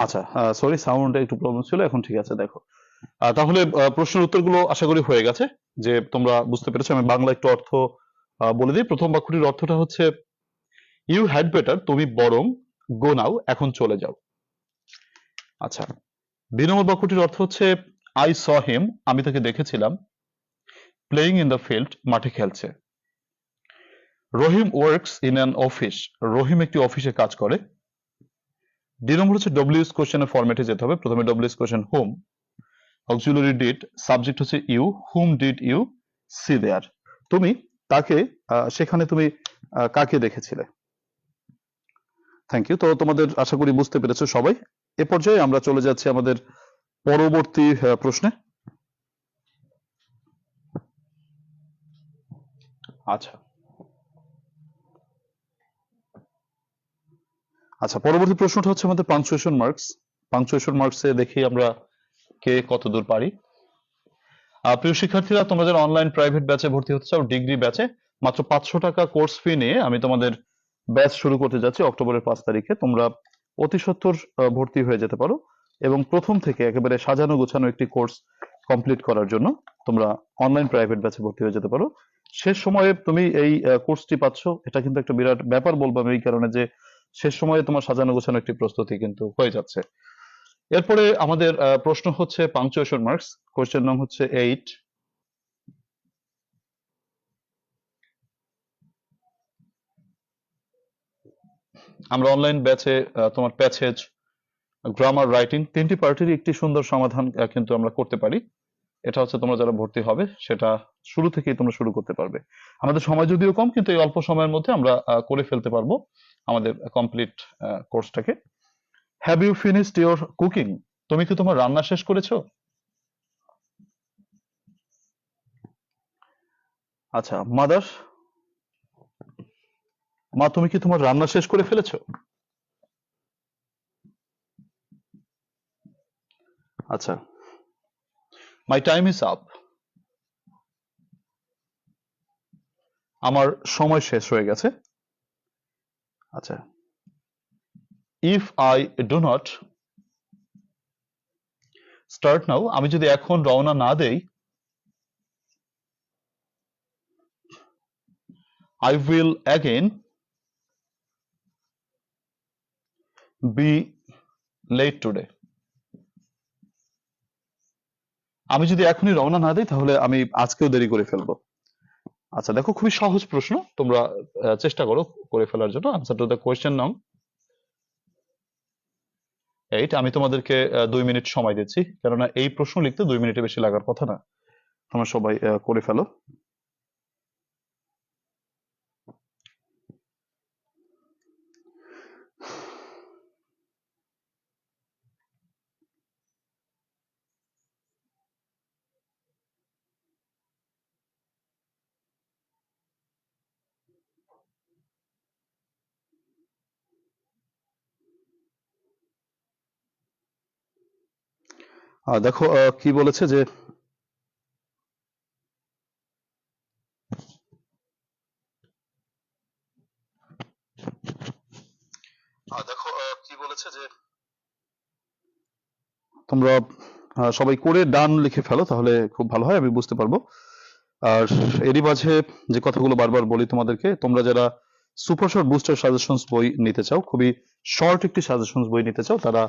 আচ্ছা, সরি, সাউন্ডে একটু প্রবলেম ছিল, এখন ঠিক আছে। দেখো, তাহলে প্রশ্নের উত্তরগুলো আশা করি হয়ে গেছে, যে তোমরা বুঝতে পেরেছো। আমি বাংলা একটু অর্থ বলে দিই। প্রথম বাক্যটির অর্থটা হচ্ছে ইউ হ্যাড বেটার, তুমি বরং, গো নাও, এখন চলে যাও। আচ্ছা, 2 নম্বর বাক্যটির অর্থ হচ্ছে আই স হিম, আমি তাকে দেখেছিলাম, প্লেইং ইন দ্য ফিল্ড, মাঠে খেলছে। রহিম ওয়ার্কস ইন অ্যান অফিস, রহিম একটি অফিসে কাজ করে। 2 নম্বর হচ্ছে ডব্লিউএস কোশ্চেনের ফরম্যাটে যেতে হবে। প্রথমে WH question whom, auxiliary did, subject হচ্ছে you, whom did you see there, তুমি তাকে, সেখানে তুমি কাকে দেখেছিলে। Thank you. তো তোমাদের আশা করি বুঝতে পেরেছো সবাই। এ পর্যায়ে আমরা চলে যাচ্ছি আমাদের পরবর্তী প্রশ্নে। আচ্ছা আচ্ছা, পরবর্তী প্রশ্নটা হচ্ছে আমাদের পাংচুয়েশন মার্কস। পাংচুয়েশন মার্কসে দেখি আমরা কে কত দূর পারি। প্রিয় শিক্ষার্থীরা, তোমরা যারা অনলাইন প্রাইভেট ব্যাচে ভর্তি হতে চাও, ডিগ্রি ব্যাচে, মাত্র 500 টাকা কোর্স ফি নিয়ে আমি তোমাদের ব্যাচ শুরু করতে যাচ্ছি অক্টোবরের 5 তারিখে। তোমরা অতি সত্বর ভর্তি হয়ে যেতে পারো, এবং প্রথম থেকে একেবারে সাজানো গোছানো একটি কোর্স কমপ্লিট করার জন্য তোমরা অনলাইন প্রাইভেট ব্যাচে ভর্তি হয়ে যেতে পারো। শেষ সময়ে তুমি এই কোর্সটি পাচ্ছ, এটা কিন্তু একটা বিরাট ব্যাপার বলবো আমি, এই কারণে যে শেষ সময়ে তোমার সাজানো গোছানো একটি প্রস্তুতি কিন্তু হয়ে যাচ্ছে। এরপরে আমাদের প্রশ্ন হচ্ছে পাংচুয়েশন মার্কস, কোশ্চেন নং হচ্ছে 8। আমরা অনলাইন ব্যাচে তোমার প্যাসেজ, গ্রামার, রাইটিং, 3টি পার্টির একটি সুন্দর সমাধান কিন্তু আমরা করতে পারি। এটা হচ্ছে তোমরা যারা ভর্তি হবে সেটা শুরু থেকেই তোমরা শুরু করতে পারবে। আমাদের সময় যদিও কম, কিন্তু এই অল্প সময়ের মধ্যে আমরা করে ফেলতে পারবো আমাদের কমপ্লিট কোর্সটাকে। Have you finished your cooking, তুমি কি তোমার রান্না শেষ করেছো? আচ্ছা, মাদার, মা তুমি কি তোমার রান্না শেষ করে ফেলেছো? আচ্ছা, মাই টাইম ইজ আপ, আমার সময় শেষ হয়ে গেছে। আচ্ছা, if I do not start now, আমি যদি এখন রওনা না দেই, I will again be late today, আমি যদি এখনই রওনা না দিই তাহলে আমি আজকেও দেরি করে ফেলবো। আচ্ছা দেখো, খুবই সহজ প্রশ্ন, তোমরা চেষ্টা করো করে ফেলার জন্য। আনসার টু দ্য কোয়েশ্চেন নং 8। আমি তোমাদেরকে 2 মিনিট সময় দিচ্ছি, কেননা এই প্রশ্ন লিখতে 2 মিনিটের বেশি লাগার কথা না। তোমরা সবাই করে ফেলো। দেখো কি বলেছে যে, দেখো কি বলেছে যে, তোমরা সবাই করে ডান লিখে ফেলো, তাহলে খুব ভালো হয়, আমি বুঝতে পারবো। আর এরই মাঝে যে কথাগুলো বারবার বলি তোমাদেরকে, তোমরা যারা সুপার শর্ট বুস্টার সাজেশনস বই নিতে চাও, খুবই শর্ট একটি সাজেশনস বই নিতে চাও, তারা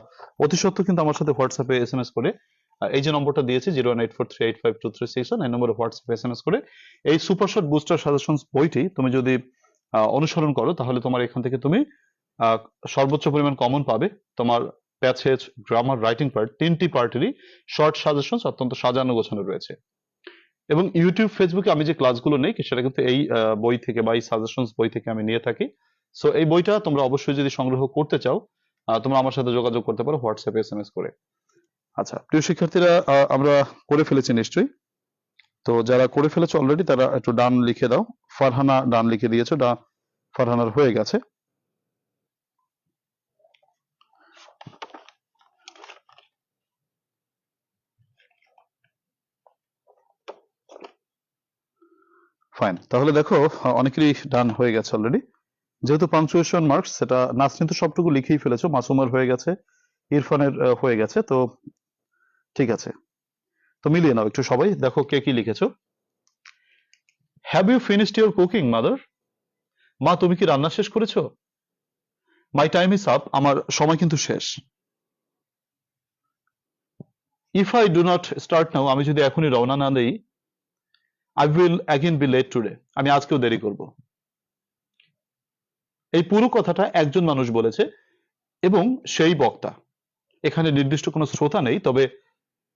অতি সত্ত্বর কিন্তু আমার সাথে হোয়াটসঅ্যাপে এসএমএস করে, এই যে নম্বরটা দিয়েছি 01843852361, এই নম্বরে হোয়াটসঅ্যাপে এসএমএস করে এই সুপার শর্ট বুস্টার সাজেশনস বইটি তুমি যদি অনুসরণ করো, তাহলে তোমার এখান থেকে তুমি আহ, সর্বোচ্চ পরিমাণ কমন পাবে। তোমার প্যাসেজ, গ্রামার, রাইটিং পার্ট, 3টি পার্টেরই শর্ট সাজেশনস অত্যন্ত সাজানো গোছানো রয়েছে। এবং ইউটিউব, ফেসবুকে আমি যে ক্লাসগুলো নেই সেটা কিন্তু এই বই থেকে বা এই সাজেশনস বই থেকে আমি নিয়ে থাকি। সো এই বইটা তোমরা অবশ্যই যদি সংগ্রহ করতে চাও, তোমরা আমার সাথে যোগাযোগ করতে পারো হোয়াটসঅ্যাপে এসএমএস করে। আচ্ছা প্রিয় শিক্ষার্থীরা, আমরা করে ফেলেছি নিশ্চয়ই। তো যারা করে ফেলেছো অলরেডি তারা একটু ডান লিখে দাও। ফারহানা ডান লিখে দিয়েছো, ফারহানার হয়ে গেছে। ফাইন, তাহলে দেখো অনেকেরই ডান হয়ে গেছে অলরেডি। যেহেতু পাংচুয়েশন মার্কস, সেটা নাসরিন তো সবটুকু লিখেই ফেলেছো, মাসুমার হয়ে গেছে, ইরফানের হয়ে গেছে, তো ঠিক আছে। তো মিলিয়ে নাও একটু সবাই, দেখো কে কি লিখেছো। Have you finished your cooking mother? মা তুমি কি রান্না শেষ করেছো? মাই টাইম ইজ আপ, আমার সময় কিন্তু শেষ। If I do not start now, আমি যদি এখনই রওনা না দেই, I will again be late today, আমি আজকেও দেরি করব। এই পুরো কথাটা একজন মানুষ বলেছে এবং সেই বক্তা। এখানে নির্দিষ্ট কোনো শ্রোতা নেই, তবে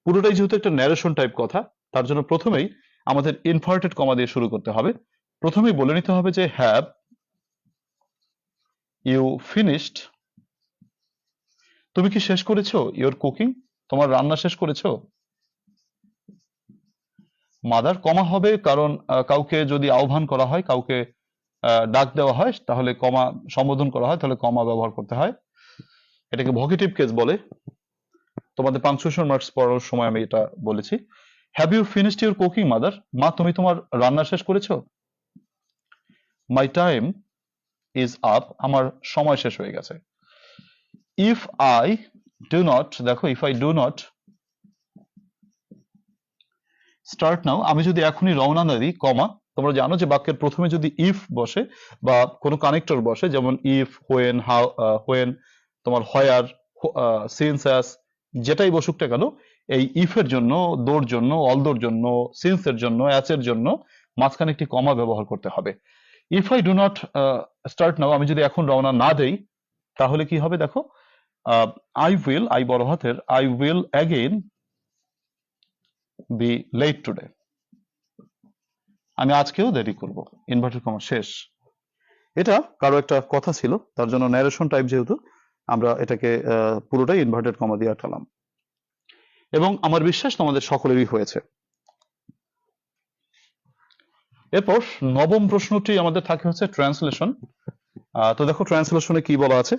পুরোটাই যেহেতু একটা ন্যারেশন টাইপ কথা, তার জন্য প্রথমেই আমাদের ইনভার্টেড কমা দিয়ে শুরু করতে হবে। প্রথমেই বলে নিতে হবে যে হ্যাভ ইউ ফিনিশড, তুমি কি শেষ করেছো ইওর কুকিং, তোমার রান্না শেষ করেছো? মাদার কমা হবে কারণ কাউকে যদি আহ্বান করা হয়, কাউকে ডাক দেওয়া হয়, তাহলে কমা, সম্বোধন করা হয়, তাহলে কমা ব্যবহার করতে হয়। এটাকে ভোকেটিভ কেস বলে। তোমাদের পাংচুয়েশন মার্কস পড়ার সময় আমি এটা বলেছি। Have you finished your cooking mother? মা তুমি তোমার রান্না শেষ করেছো? মাই টাইম ইজ আপ, আমার সময় শেষ হয়ে গেছে। ইফ আই ডু নট, দেখো if I do not start now, আমি যদি এখনই রওনা না দিই, কমা, তোমরা জানো যে বাক্যের প্রথমে যদি ইফ বসে বা কোনো কানেক্টর বসে, যেমন ইফ, হোয়েন, হাউ, হোয়েন, তোমার হয়ার, সিন্স, অ্যাস, যেটাই বসুক না কেন, এই ইফের জন্য, দোর জন্য, অলদোর জন্য, সিন্স এর জন্য, অ্যাস এর জন্য মাঝখানে একটি কমা ব্যবহার করতে হবে। If I do not start now, আমি যদি এখন রওনা না দেই, তাহলে কি হবে দেখো, আই উইল, আই বড় হাতের, I will again be late today, আমি আজকেও দেরি করব। ইনভার্টেড কমা শেষ। এটা কারো একটা কথা ছিল, তার জন্য ন্যারেশন টাইপ যেহেতু, আমরা এটাকে পুরোটাই ইনভার্টেড কমা দিয়ে আটকালাম, এবং আমার বিশ্বাস তোমাদের সকলেরই হয়েছে। এরপর নবম প্রশ্নটি আমাদের থাকে হচ্ছে ট্রান্সলেশন। তো দেখো ট্রান্সলেশনে কি বলা আছে।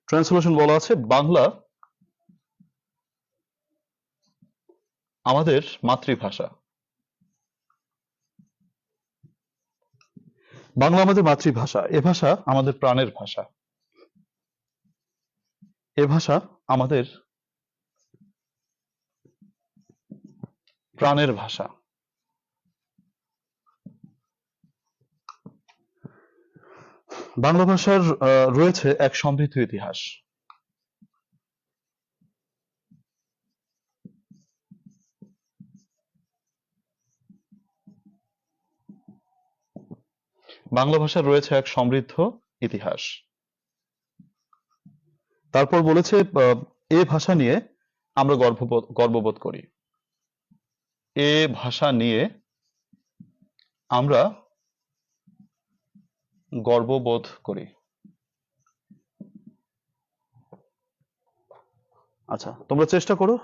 ট্রান্সলেশন বলা আছে, বাংলা আমাদের মাতৃভাষা। বাংলা আমাদের মাতৃভাষা, এ ভাষা আমাদের প্রাণের ভাষা, এ ভাষা আমাদের প্রাণের ভাষা। বাংলা ভাষার রয়েছে এক সমৃদ্ধ ইতিহাস। বাংলা ভাষার রয়েছে এক সমৃদ্ধ ইতিহাস। তারপর বলেছে এ ভাষা নিয়ে আমরা গর্ববোধ করি। এ ভাষা নিয়ে আমরা গর্ববোধ করি। আচ্ছা, তোমরা চেষ্টা করো,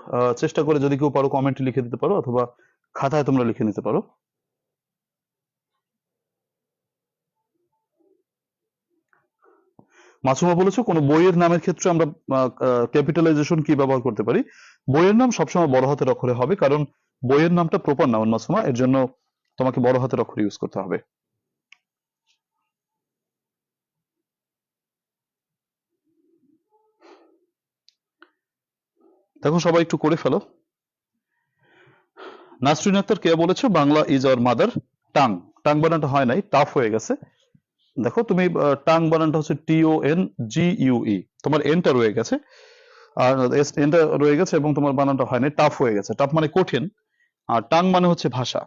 চেষ্টা করে যদি কেউ পারো কমেন্টে লিখে দিতে পারো, অথবা খাতায় তোমরা লিখে নিতে পারো। মাসুমা বলেছো কোন বইয়ের নামের ক্ষেত্রে আমরা ক্যাপিটালাইজেশন কি ব্যবহার করতে পারি? বইয়ের নাম সবসময় বড় হাতের অক্ষরে হবে, কারণ বইয়ের নামটা প্রপার নাউন মাসুমা, এর জন্য তোমাকে বড় হাতের অক্ষর ইউজ করতে হবে। দেখো সবাই একটু করে ফেলো। নাসরিন আক্তার কে বলেছো Bangla is our mother tongue, tongue বানানটা হয় নাই, টাফ হয়ে গেছে। দেখো তুমি টাং বানানটা হচ্ছে TONGUE, তোমার এনটা রয়ে গেছে, আর এনটা রয়ে গেছে এবং তোমার বানানটা হয় নাই, টাফ হয়ে গেছে। টাফ মানে কঠিন, আর টাং মানে হচ্ছে ভাষা।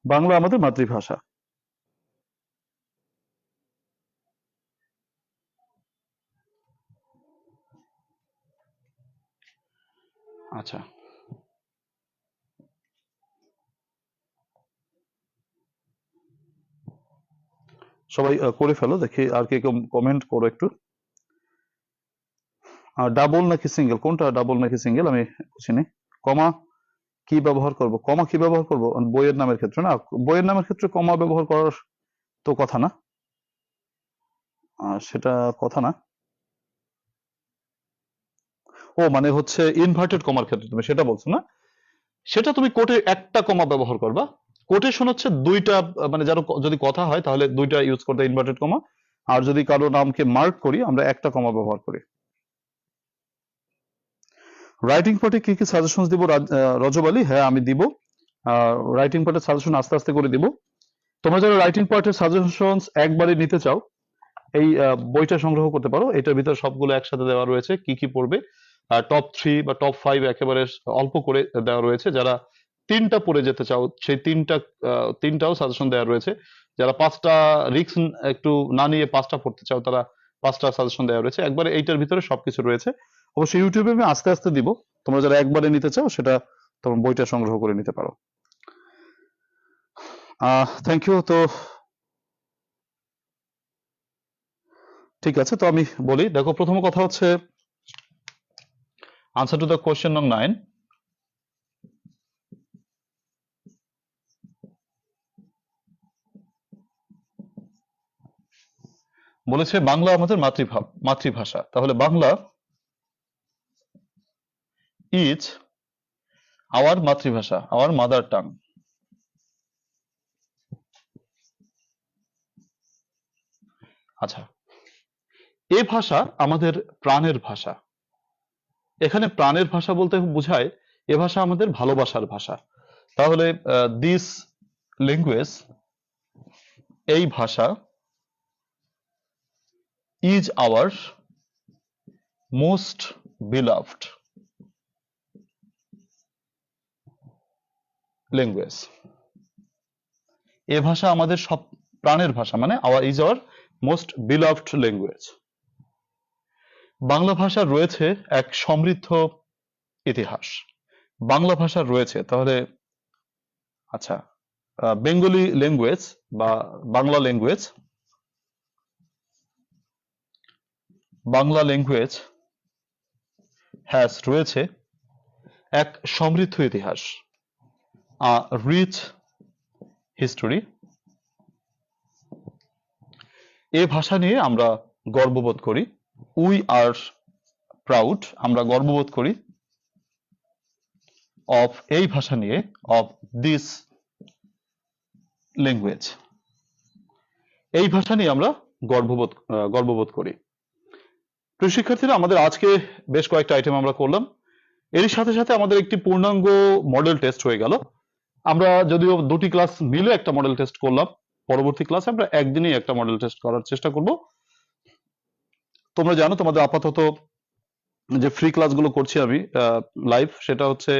বাংলা আমাদের মাতৃভাষা। আচ্ছা, সবাই করে ফেলো, দেখি আর কে কমেন্ট করো একটু। ডাবল নাকি সিঙ্গেল, কোনটা ডাবল নাকি সিঙ্গেল আমি বুঝিনি। কমা কি ব্যবহার করব, কমা কি ব্যবহার করব বইয়ের নামের ক্ষেত্রে? না, বইয়ের নামের ক্ষেত্রে কমা ব্যবহার করার তো কথা না, সেটা কথা না। ও মানে হচ্ছে ইনভার্টেড কমার ক্ষেত্রে তুমি সেটা বলছো না, সেটা তুমি কোটে একটা কমা ব্যবহার করবা। কোটেশন হচ্ছে দুইটা, মানে যারা যদি কথা হয় তাহলে দুইটা ইউজ করতে ইনভার্টেড কমা, আর যদি কারো নামকে মার্ক করি আমরা একটা কমা ব্যবহার করি। রাইটিং পার্টে কি কি সাজেশন দিব রজব আলী? হ্যাঁ আমি দিব, রাইটিং পার্টের সাজেশন আস্তে আস্তে করে দিব। তোমরা যারা রাইটিং পার্টের সাজেশন একবারে নিতে চাও এই বইটা সংগ্রহ করতে পারো, এটার ভিতরে সবগুলো একসাথে দেওয়া রয়েছে, কি কি পড়বে, টপ 3 বা টপ 5 একেবারে অল্প করে দেওয়া রয়েছে। যারা 3টা পড়ে যেতে চাও সেই তিনটাও সাজেশন দেওয়া রয়েছে। যারা 5টা রিস্ক একটু না নিয়ে 5টা পড়তে চাও তারা 5টা সাজেশন দেওয়া রয়েছে, একবারে এইটার ভিতরে সবকিছু রয়েছে। অবশ্যই ইউটিউবে আমি আস্তে আস্তে দিব, তোমরা যারা একবারে নিতে চাও সেটা তোমার বইটা সংগ্রহ করে নিতে পারো। Thank you. তো ঠিক আছে, তো আমি বলি, দেখো প্রথম কথা হচ্ছে আনসার টু দ্য কোয়েশ্চেন নং 9। বলেছে বাংলা আমাদের মাতৃভাষা, তাহলে বাংলা ইজ আওয়ার মাতৃভাষা, আওয়ার মাদার টাং। আচ্ছা, এ ভাষা আমাদের প্রাণের ভাষা। এখানে প্রাণের ভাষা বলতে বোঝায় এ ভাষা আমাদের ভালোবাসার ভাষা। তাহলে দিস ল্যাঙ্গুয়েজ, এই ভাষা, is our most beloved language. এ ভাষা আমাদের সব প্রাণের ভাষা, মানে is our most beloved language. Bangla ভাষার রয়েছে এক সমৃদ্ধ ইতিহাস। বাংলা ভাষার রয়েছে, তাহলে আচ্ছা, বেঙ্গলি ল্যাঙ্গুয়েজ বা বাংলা ল্যাঙ্গুয়েজ হ্যাজ রয়েছে এক সমৃদ্ধ ইতিহাস, রিচ হিস্টোরি। এ ভাষা নিয়ে আমরা গর্ববোধ করি, উই আর প্রাউড, আমরা গর্ববোধ করি অফ, এই ভাষা নিয়ে, অফ দিস ল্যাঙ্গুয়েজ, এই ভাষা নিয়ে আমরা গর্ববোধ করি। প্রিয় শিক্ষার্থীরা, আমাদের আজকে বেশ কয়েকটা আইটেম আমরা করলাম, এর সাথে সাথে আমাদের একটি পূর্ণাঙ্গ মডেল টেস্ট হয়ে গেল। আমরা যদিও দুটি ক্লাস মিলে একটা মডেল টেস্ট করলাম, পরবর্তী ক্লাসে আমরা একদিনেই একটা মডেল টেস্ট করার চেষ্টা করব। তোমরা জানো তোমাদের আপাতত যে ফ্রি ক্লাসগুলো করছি আমি লাইভ, সেটা হচ্ছে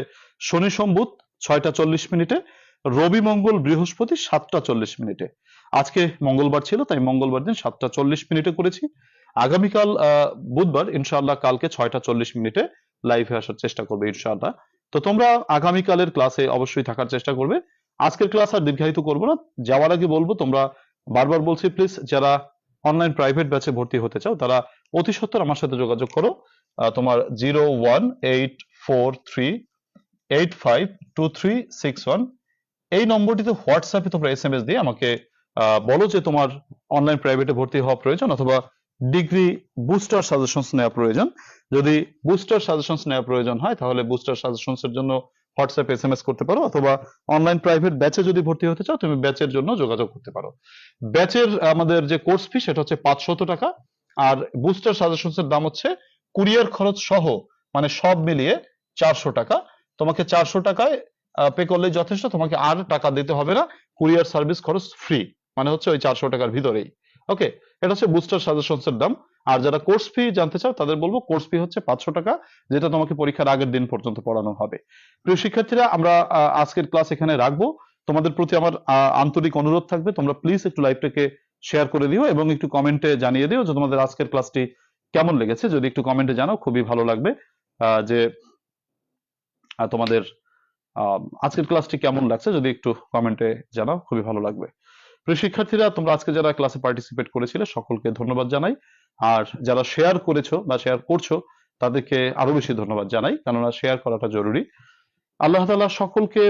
শনি সম্বুধ 6টা 40 মিনিটে, রবি মঙ্গল বৃহস্পতি 7টা 40 মিনিটে। আজকে মঙ্গলবার ছিল তাই মঙ্গলবার দিন 7টা 40 মিনিটে করেছি। আগামীকাল বুধবার ইনশাআল্লাহ কালকে 6টা 40 মিনিটে লাইভে আসার চেষ্টা করবে ইনশাআল্লাহ। তো তোমরা আগামীকালের ক্লাসে অবশ্যই থাকার চেষ্টা করবে। আজকের ক্লাস আর দীর্ঘায়িত করবো না, যাওয়ার আগে বলবো তোমরা, বারবার বলছি প্লিজ, যারা অনলাইন প্রাইভেট ব্যাচে ভর্তি হতে চাও তারা অতি সত্বর আমার সাথে যোগাযোগ করো। তোমার 0184385236 এই নম্বরটিতে হোয়াটসঅ্যাপে তোমরা SMS দিয়ে আমাকে বলো যে তোমার অনলাইন প্রাইভেটে ভর্তি হওয়া প্রয়োজন অথবা ডিগ্রি বুস্টার সাজেশনস নেওয়া প্রয়োজন। যদি বুস্টার সাজেশনস নেওয়া প্রয়োজন হয় তাহলে বুস্টার সাজেশনস এর জন্য হোয়াটসঅ্যাপ SMS করতে পারো, অথবা অনলাইন প্রাইভেট ব্যাচে যদি ভর্তি হতে চাও তুমি ব্যাচের জন্য যোগাযোগ করতে পারো। ব্যাচের আমাদের যে কোর্স ফি সেটা হচ্ছে 500 টাকা, আর বুস্টার সাজেশনস এর দাম হচ্ছে কুরিয়ার খরচ সহ, মানে সব মিলিয়ে 400 টাকা। তোমাকে 400 টাকায় পে করলে যথেষ্ট, তোমাকে আর টাকা দিতে হবে না, কুরিয়ার সার্ভিস খরচ ফ্রি, মানে হচ্ছে ওই 400 টাকার ভিতরেই। ওকে, এটা হচ্ছে বুস্টার সাজেশনস এর দাম। আর যারা কোর্স ফি জানতে চাও তাদের বলবো কোর্স ফি হচ্ছে 500 টাকা, যেটা তোমাকে পরীক্ষার আগের দিন পর্যন্ত পড়ানো হবে। প্রিয় শিক্ষার্থীরা, আমরা আজকের ক্লাস এখানে রাখবো। তোমাদের প্রতি আমার আন্তরিক অনুরোধ থাকবে, তোমরা প্লিজ একটু লাইভটাকে শেয়ার করে দিও এবং একটু কমেন্টে জানিয়ে দিও যে তোমাদের আজকের ক্লাসটি কেমন লেগেছে। যদি একটু কমেন্টে জানাও খুবই ভালো লাগবে, যে তোমাদের আজকের ক্লাসটি কেমন লাগছে যদি একটু কমেন্টে জানাও খুবই ভালো লাগবে। প্রিয় শিক্ষার্থীরা, তোমরা আজকে যারা ক্লাসে পার্টিসিপেট করেছিলে সকলকে ধন্যবাদ জানাই, আর যারা শেয়ার করেছো বা শেয়ার করছো তাদেরকে আরো বেশি ধন্যবাদ জানাই, কেননা শেয়ার করাটা জরুরি। আল্লাহ তাআলা সকলকে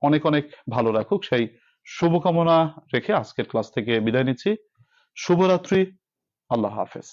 অনেক অনেক ভালো রাখুক, সেই শুভকামনা রেখে আজকের ক্লাস থেকে বিদায় নিচ্ছি। শুভরাত্রি, আল্লাহ হাফেজ।